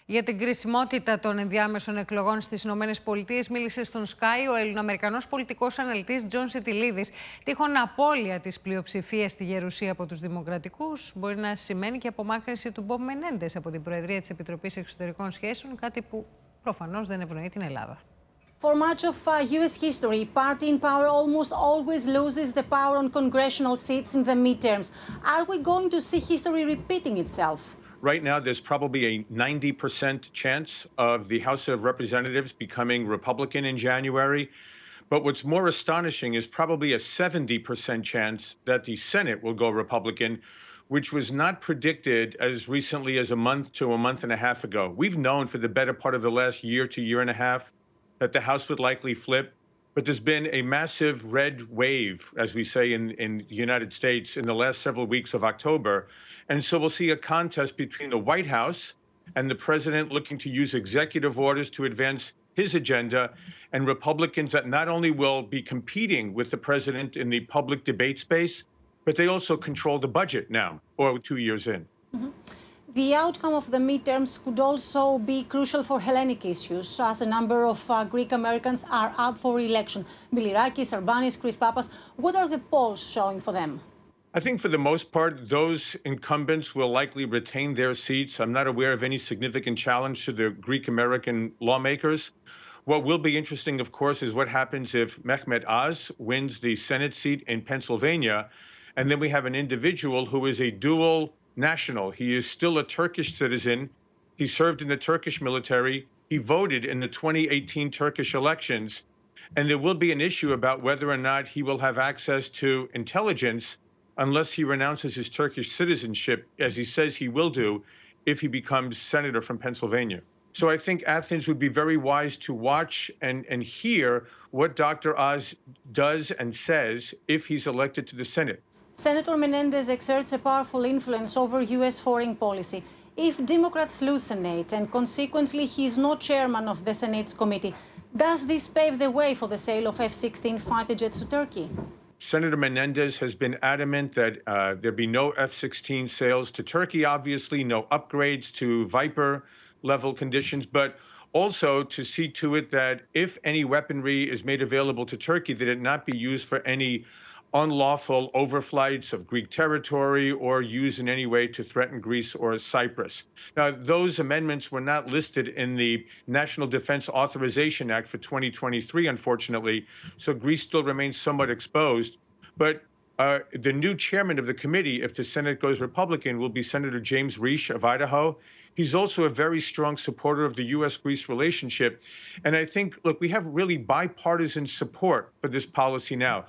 Για την κρισιμότητα των ενδιάμεσων εκλογών στις Ηνωμένες Πολιτείες μίλησε στον SKAI ο Ελληνοαμερικανός πολιτικός αναλυτής John Sitilides. Τύχον απώλεια της πλειοψηφίας στη Γερουσία από τους Δημοκρατικούς μπορεί να σημαίνει και απομάκρυνση του Bob Menendez από την Προεδρία της Επιτροπής Εξωτερικών Σχέσεων, κάτι που προφανώς δεν ευνοεί την Ελλάδα. For much of U.S. history, party in power almost always loses the power on congressional seats in the midterms. Are we going to see history repeating itself? Right now, there's probably a 90% chance of the House of Representatives becoming Republican in January. But what's more astonishing is probably a 70% chance that the Senate will go Republican, which was not predicted as recently as a month to a month and a half ago. We've known for the better part of the last year to year and a half that the House would likely flip. But there's been a massive red wave, as we say in the United States, in the last several weeks of October. And so we'll see a contest between the White House and the president looking to use executive orders to advance his agenda, and Republicans that not only will be competing with the president in the public debate space, but they also control the budget now, or 2 years in. Mm-hmm. The outcome of the midterms could also be crucial for Hellenic issues, as a number of Greek Americans are up for re-election. Bilirakis, Arbanis, Chris Papas. What are the polls showing for them? I think for the most part, those incumbents will likely retain their seats. I'm not aware of any significant challenge to the Greek American lawmakers. What will be interesting, of course, is what happens if Mehmet Oz wins the Senate seat in Pennsylvania, and then we have an individual who is a dual national. He is still a Turkish citizen. He served in the Turkish military. He voted in the 2018 Turkish elections. And there will be an issue about whether or not he will have access to intelligence unless he renounces his Turkish citizenship, as he says he will do if he becomes senator from Pennsylvania. So I think Athens would be very wise to watch and hear what Dr. Oz does and says if he's elected to the Senate. Senator Menendez exerts a powerful influence over U.S. foreign policy. If Democrats lose Senate and consequently he is not chairman of the Senate's committee, does this pave the way for the sale of F-16 fighter jets to Turkey? Senator Menendez has been adamant that there be no F-16 sales to Turkey, obviously, no upgrades to Viper-level conditions, but also to see to it that if any weaponry is made available to Turkey, that it not be used for any unlawful overflights of Greek territory or used in any way to threaten Greece or Cyprus. Now, those amendments were not listed in the National Defense Authorization Act for 2023, unfortunately, so Greece still remains somewhat exposed. But the new chairman of the committee, if the Senate goes Republican, will be Senator James Risch of Idaho. He's also a very strong supporter of the U.S. Greece relationship. And I think, look, we have really bipartisan support for this policy now.